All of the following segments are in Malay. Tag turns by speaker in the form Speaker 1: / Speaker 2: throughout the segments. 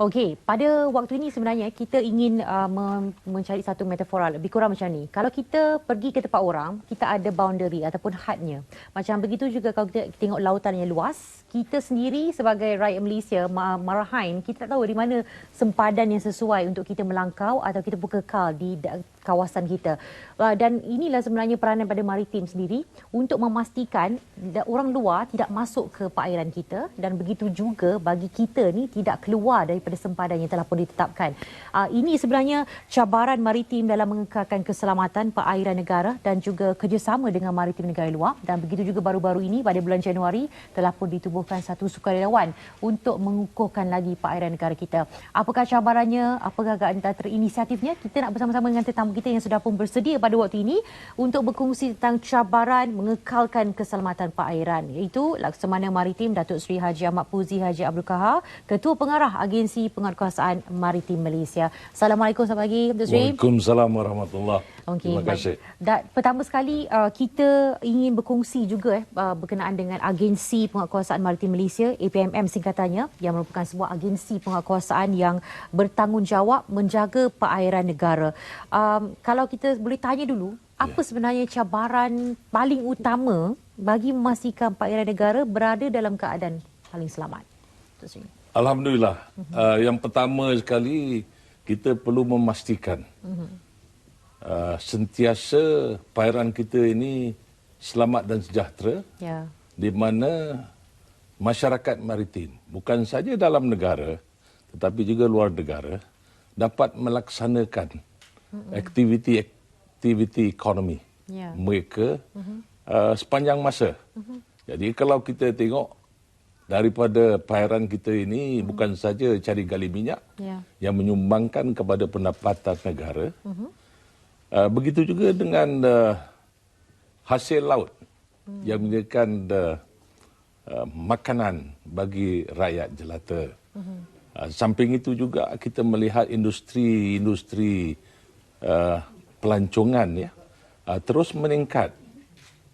Speaker 1: Okey, pada waktu ini sebenarnya kita ingin mencari satu metafora lebih kurang macam ni. Kalau kita pergi ke tempat orang, kita ada boundary ataupun hadnya. Macam begitu juga kalau kita tengok lautan yang luas, kita sendiri sebagai rakyat Malaysia, marahan, kita tak tahu di mana sempadan yang sesuai untuk kita melangkau atau kita berkekal di kawasan kita. Dan inilah sebenarnya peranan pada maritim sendiri untuk memastikan orang luar tidak masuk ke perairan kita dan begitu juga bagi kita ni tidak keluar daripada sempadan yang telah pun ditetapkan. Ini sebenarnya cabaran maritim dalam mengekalkan keselamatan perairan negara dan juga kerjasama dengan maritim negara luar, dan begitu juga baru-baru ini pada bulan Januari telah pun ditubuhkan satu sukarelawan untuk mengukuhkan lagi perairan negara kita. Apakah cabarannya? Apakah antara inisiatifnya? Kita nak bersama-sama dengan tetamu kita yang sudah pun bersedia pada waktu ini untuk berkongsi tentang cabaran mengekalkan keselamatan perairan, iaitu Laksamana Maritim Datuk Seri Haji Ahmad Puzi Haji Abdul Kahar, Ketua Pengarah Agensi Penguatkuasaan Maritim Malaysia. Assalamualaikum, selamat pagi Datuk Seri.
Speaker 2: Waalaikumsalam warahmatullahi.
Speaker 1: Okay,
Speaker 2: terima kasih.
Speaker 1: Pertama sekali kita ingin berkongsi juga berkenaan dengan Agensi Penguatkuasaan Maritim Malaysia, APMM singkatannya, yang merupakan sebuah agensi penguatkuasaan yang bertanggungjawab menjaga perairan negara. Kalau kita boleh tanya dulu, apa sebenarnya cabaran paling utama bagi memastikan perairan negara berada dalam keadaan paling selamat?
Speaker 2: Alhamdulillah. Yang pertama sekali, kita perlu memastikan sentiasa perairan kita ini selamat dan sejahtera, di mana masyarakat maritim, bukan saja dalam negara tetapi juga luar negara, dapat melaksanakan aktiviti ekonomi mereka sepanjang masa. Jadi kalau kita tengok daripada perairan kita ini bukan saja cari gali minyak yang menyumbangkan kepada pendapatan negara, begitu juga dengan hasil laut yang menyediakan makanan bagi rakyat jelata. Samping itu juga kita melihat industri pelancongan terus meningkat,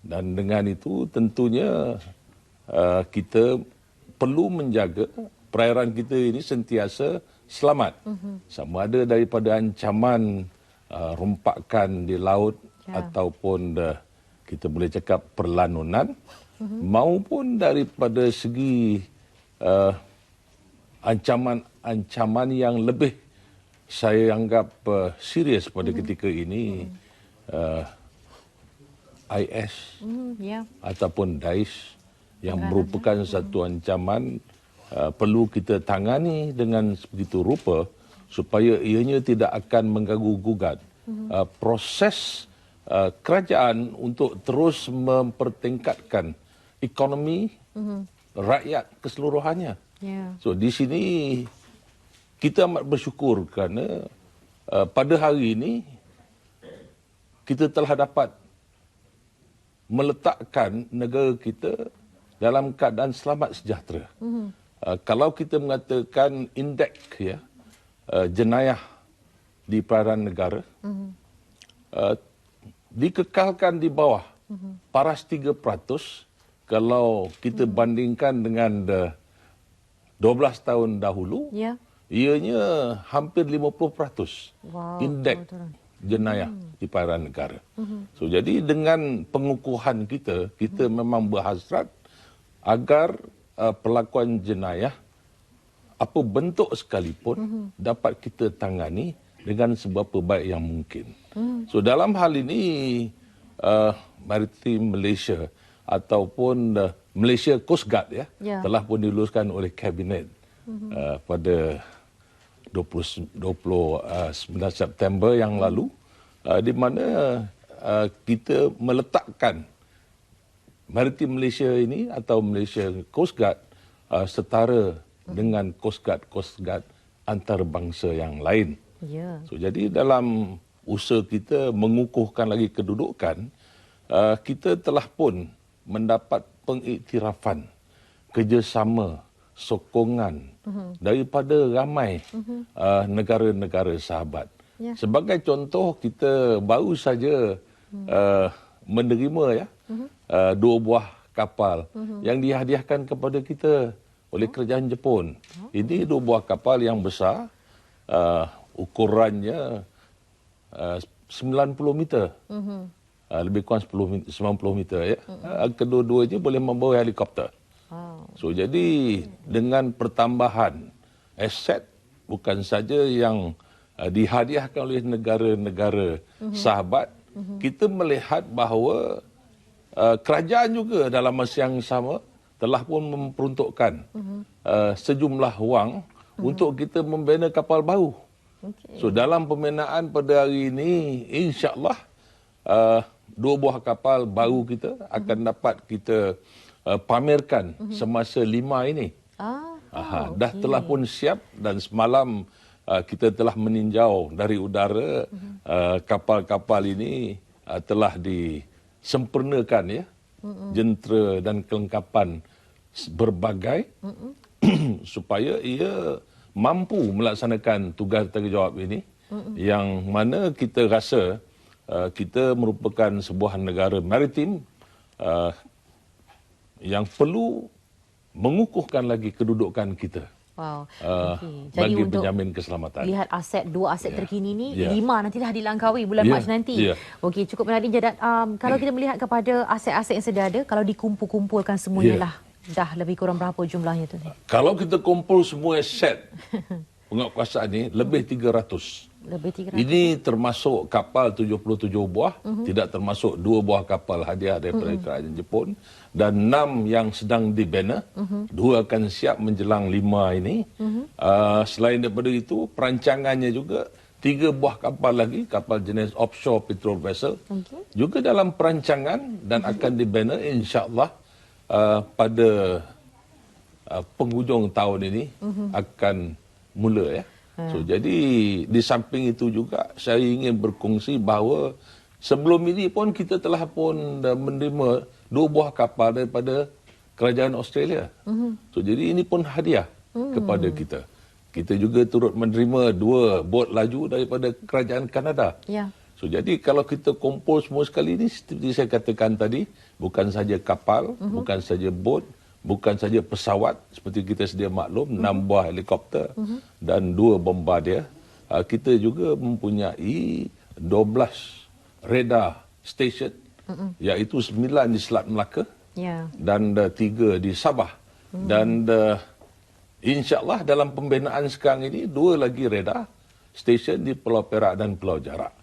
Speaker 2: dan dengan itu tentunya kita perlu menjaga perairan kita ini sentiasa selamat, sama ada daripada ancaman rompakan di laut ataupun kita boleh cakap perlanunan, maupun daripada segi ancaman yang lebih saya anggap serius pada ketika ini, IS ataupun Daesh, yang merupakan satu ancaman perlu kita tangani dengan begitu rupa supaya ianya tidak akan mengganggu-gugat proses kerajaan untuk terus mempertingkatkan ekonomi rakyat keseluruhannya. So di sini kita amat bersyukur kerana pada hari ini kita telah dapat meletakkan negara kita dalam keadaan selamat sejahtera. Kalau kita mengatakan indeks jenayah di perairan negara dikekalkan di bawah paras 3%, kalau kita bandingkan dengan 12 tahun dahulu, ianya hampir 50% indeks jenayah di perairan negara. So jadi dengan pengukuhan kita memang berhasrat agar pelakuan jenayah apa bentuk sekalipun dapat kita tangani dengan seberapa baik yang mungkin. So dalam hal ini Maritim Malaysia ataupun Malaysia Coast Guard telah pun diluluskan oleh Kabinet pada 29 September yang lalu, di mana kita meletakkan Maritim Malaysia ini atau Malaysia Coast Guard setara dengan Coast Guard antarabangsa yang lain. So, jadi dalam usaha kita mengukuhkan lagi kedudukan, kita telah pun mendapat pengiktirafan, kerjasama, sokongan daripada ramai negara-negara sahabat. Sebagai contoh, kita baru saja menerima 2 buah kapal yang dihadiahkan kepada kita oleh kerajaan Jepun. Ini 2 buah kapal yang besar, ukurannya 90 meter. Lebih kurang 90 meter. Ya. Kedua-duanya boleh membawa helikopter. So, jadi dengan pertambahan aset, bukan saja yang dihadiahkan oleh negara-negara sahabat, kita melihat bahawa kerajaan juga dalam masa yang sama telah pun memperuntukkan sejumlah wang untuk kita membina kapal baru. So dalam pembinaan pada hari ini, insya-Allah 2 buah kapal baru kita akan dapat kita pamerkan semasa 5 ini. Dah telah pun siap dan semalam kita telah meninjau dari udara kapal-kapal ini telah disempurnakan ya. Jentera dan kelengkapan berbagai supaya ia mampu melaksanakan tugas tanggungjawab ini yang mana kita rasa kita merupakan sebuah negara maritim yang perlu mengukuhkan lagi kedudukan kita.
Speaker 1: Wow.
Speaker 2: Bagi menjamin keselamatan.
Speaker 1: Lihat aset, 2 aset terkini ni, 5 nanti dah dilangkaui bulan Mac nanti. Okey, cukup menarik Jadat. Kalau kita melihat kepada aset-aset yang sedia ada, kalau dikumpul-kumpulkan semuanya lah, dah lebih kurang berapa jumlahnya tu?
Speaker 2: Kalau kita kumpul semua aset penguatkuasaan ni, lebih 300. Ini termasuk kapal 77 buah, tidak termasuk 2 buah kapal hadiah daripada kerajaan Jepun dan 6 yang sedang dibina, 2 akan siap menjelang 5 ini. Selain daripada itu, perancangannya juga 3 buah kapal lagi, kapal jenis offshore petrol vessel, juga dalam perancangan dan akan dibina insya-Allah pada penghujung tahun ini akan mula ya. So, jadi di samping itu juga saya ingin berkongsi bahawa sebelum ini pun kita telah pun menerima 2 buah kapal daripada kerajaan Australia. So, jadi ini pun hadiah kepada kita. Kita juga turut menerima 2 bot laju daripada kerajaan Kanada. So, jadi kalau kita kumpul semua sekali ini, seperti saya katakan tadi, bukan saja kapal, bukan saja bot, bukan saja pesawat seperti kita sedia maklum, 6 buah helikopter dan 2 bombardier. Kita juga mempunyai 12 radar station, iaitu 9 di Selat Melaka dan 3 di Sabah. Dan insya-Allah dalam pembinaan sekarang ini 2 lagi radar station di Pulau Perak dan Pulau Jarak.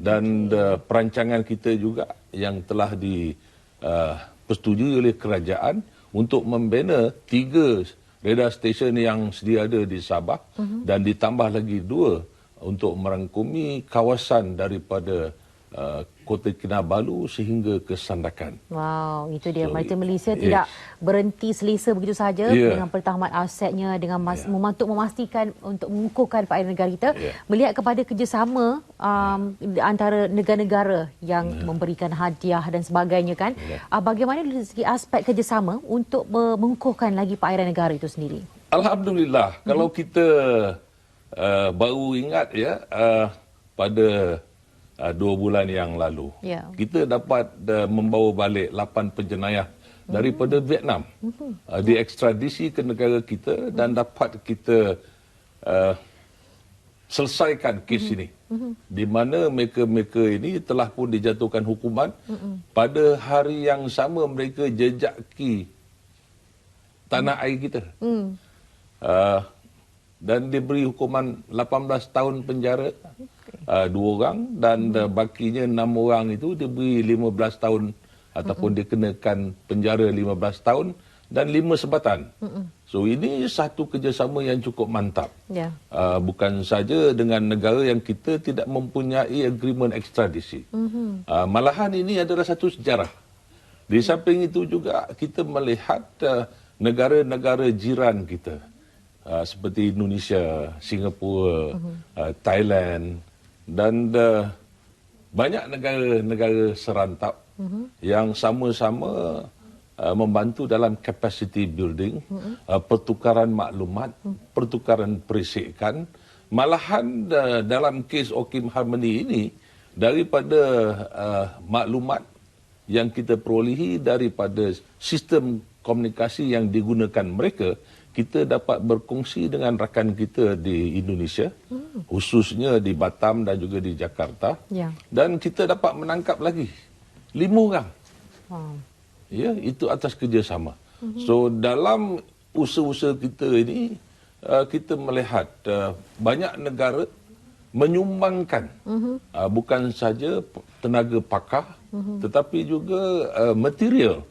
Speaker 2: Dan perancangan kita juga yang telah dipersetujui oleh kerajaan untuk membina 3 radar station yang sedia ada di Sabah dan ditambah lagi 2 untuk merangkumi kawasan daripada Kota Kinabalu sehingga ke Sandakan.
Speaker 1: Wow, itu dia. Maritim Malaysia tidak berhenti selesa begitu sahaja dengan pertahanan asetnya, dengan untuk memastikan untuk mengukuhkan perairan negara kita, melihat kepada kerjasama antara negara-negara yang memberikan hadiah dan sebagainya kan. Bagaimana dari segi aspek kerjasama untuk mengukuhkan lagi perairan negara itu sendiri?
Speaker 2: Alhamdulillah, kalau kita baru ingat ya pada 2 bulan yang lalu, kita dapat membawa balik 8 penjenayah daripada Vietnam, diekstradisi ke negara kita dan dapat kita selesaikan kes ini, di mana mereka ini telah pun dijatuhkan hukuman. Pada hari yang sama mereka jejaki tanah air kita. Dan diberi hukuman 18 tahun penjara 2 orang dan bakinya 6 orang itu diberi 15 tahun ataupun dikenakan penjara 15 tahun dan 5 sebatan. So ini satu kerjasama yang cukup mantap. Bukan saja dengan negara yang kita tidak mempunyai agreement ekstradisi. Malahan ini adalah satu sejarah. Di samping itu juga kita melihat negara-negara jiran kita. Seperti Indonesia, Singapura, Thailand dan banyak negara-negara serantau yang sama-sama membantu dalam capacity building, pertukaran maklumat, pertukaran perisikan. Malahan dalam kes Okim Harmony ini, daripada maklumat yang kita perolehi daripada sistem komunikasi yang digunakan mereka, kita dapat berkongsi dengan rakan kita di Indonesia, khususnya di Batam dan juga di Jakarta.
Speaker 1: Ya.
Speaker 2: Dan kita dapat menangkap lagi 5 orang.
Speaker 1: Wow.
Speaker 2: Ya, itu atas kerjasama. So dalam usaha-usaha kita ini, kita melihat banyak negara menyumbangkan bukan saja tenaga pakar, tetapi juga material.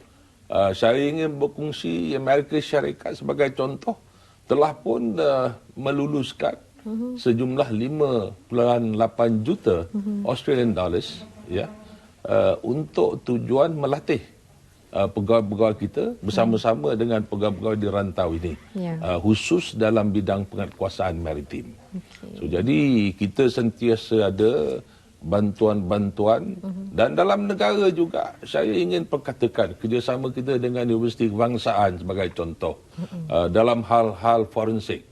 Speaker 2: Saya ingin berkongsi Amerika Syarikat sebagai contoh telah pun meluluskan sejumlah 5.8 juta Australian dollars, ya, untuk tujuan melatih pegawai-pegawai kita bersama-sama dengan pegawai-pegawai di rantau ini, khusus dalam bidang penguasaan maritim. So, jadi kita sentiasa ada bantuan-bantuan dan dalam negara juga saya ingin perkatakan kerjasama kita dengan Universiti Kebangsaan sebagai contoh dalam hal-hal forensik.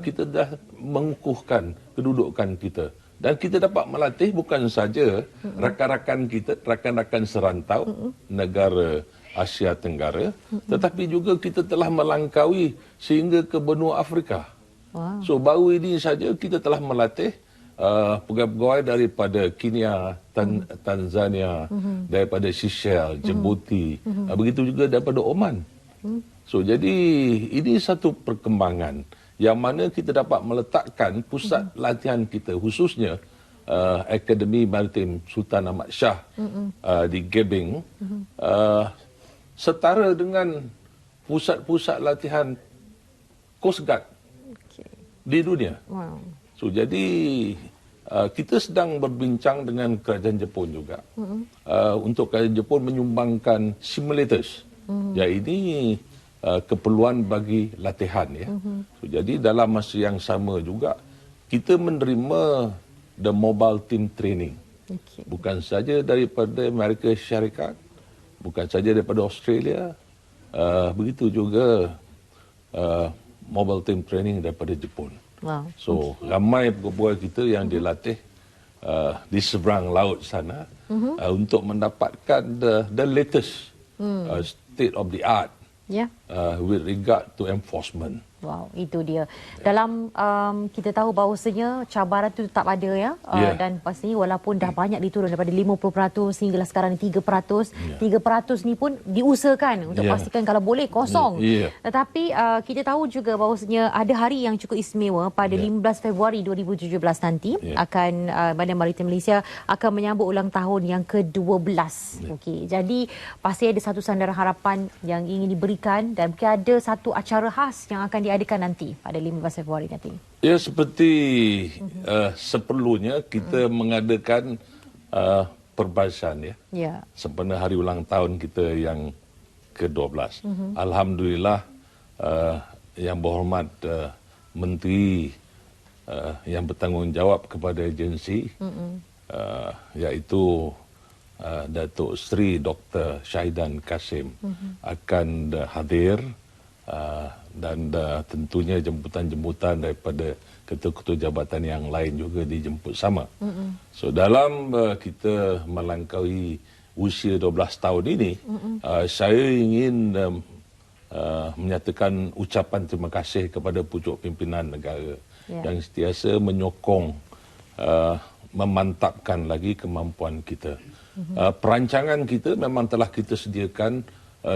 Speaker 2: Kita dah mengukuhkan kedudukan kita dan kita dapat melatih bukan saja rakan-rakan kita, rakan-rakan serantau negara Asia Tenggara, tetapi juga kita telah melangkaui sehingga ke benua Afrika.
Speaker 1: Wow.
Speaker 2: So baru ini saja kita telah melatih pegawai-pegawai daripada Kenya, Tanzania, daripada Seychelles, Djibouti, begitu juga daripada Oman. So jadi ini satu perkembangan yang mana kita dapat meletakkan pusat latihan kita, khususnya Akademi Maritim Sultan Ahmad Shah di Gebeng, setara dengan pusat-pusat latihan Coast Guard di dunia.
Speaker 1: Wow.
Speaker 2: So, jadi kita sedang berbincang dengan kerajaan Jepun juga untuk kerajaan Jepun menyumbangkan simulators. Ya, ini keperluan bagi latihan, ya. So, jadi dalam masa yang sama juga kita menerima the mobile team training. Bukan saja daripada Amerika Syarikat, bukan saja daripada Australia, begitu juga mobile team training daripada Jepun.
Speaker 1: Wow.
Speaker 2: So, ramai pegawai kita yang dilatih di seberang laut sana untuk mendapatkan the latest state of the art with regard to enforcement.
Speaker 1: Wow, itu dia. Dalam kita tahu bahawasanya cabaran itu tetap ada, ya. Dan pastinya walaupun dah banyak diturun daripada 50% sehinggalah sekarang ni 3%, 3% ni pun diusahakan untuk pastikan kalau boleh kosong. Tetapi kita tahu juga bahawasanya ada hari yang cukup istimewa pada 15 Februari 2017 nanti akan Badan Maritim Malaysia akan menyambut ulang tahun yang ke-12. Okey, jadi pasti ada satu sandaran harapan yang ingin diberikan dan mungkin ada satu acara khas yang akan diadakan nanti pada 15 Februari nanti.
Speaker 2: Ya, seperti seperlunya kita mengadakan perbaikan, ya. Sempena hari ulang tahun kita yang ke-12. Alhamdulillah, yang berhormat Menteri yang bertanggungjawab kepada agensi, iaitu Datuk Seri Dr. Syahidan Kasim akan hadir, dan tentunya jemputan-jemputan daripada ketua-ketua jabatan yang lain juga dijemput sama. So dalam kita melangkaui usia 12 tahun ini, saya ingin menyatakan ucapan terima kasih kepada pucuk pimpinan negara yang sentiasa menyokong, memantapkan lagi kemampuan kita. Perancangan kita memang telah kita sediakan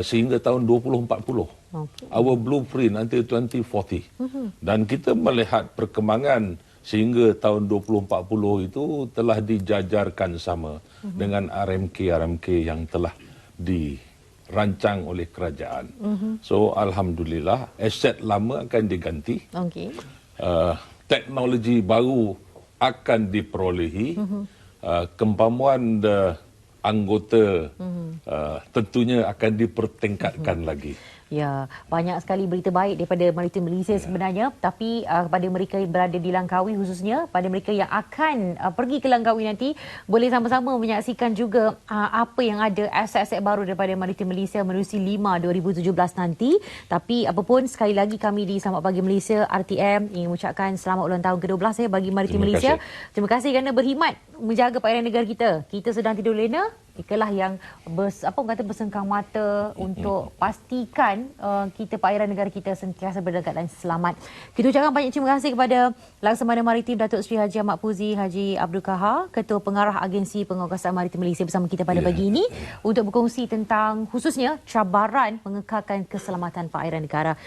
Speaker 2: sehingga tahun 2040. Our blueprint until 2040. Dan kita melihat perkembangan sehingga tahun 2040 itu telah dijajarkan sama dengan RMK yang telah dirancang oleh kerajaan. So, alhamdulillah, aset lama akan diganti. Teknologi baru akan diperolehi. Kemampuan anggota tentunya akan dipertingkatkan lagi.
Speaker 1: Ya, banyak sekali berita baik daripada Maritim Malaysia sebenarnya, tapi kepada mereka yang berada di Langkawi khususnya, pada mereka yang akan pergi ke Langkawi nanti, boleh sama-sama menyaksikan juga apa yang ada, aset-aset baru daripada Maritim Malaysia menerusi 5 2017 nanti. Tapi apapun, sekali lagi kami di Selamat Pagi Malaysia RTM ingin mengucapkan selamat ulang tahun ke-12 bagi Maritim Malaysia. Terima kasih kerana berkhidmat menjaga perairan negara kita. Kita sedang tidur lena, Itulah yang bersengkang mata untuk pastikan kita perairan negara kita sentiasa berdekat dan selamat. Kita ucapkan banyak terima kasih kepada Laksamana Maritim Datuk Seri Haji Ahmad Puzi Haji Abdul Kahar, Ketua Pengarah Agensi Penguasaan Maritim Malaysia bersama kita pada pagi ini untuk berkongsi tentang khususnya cabaran mengekalkan keselamatan perairan negara.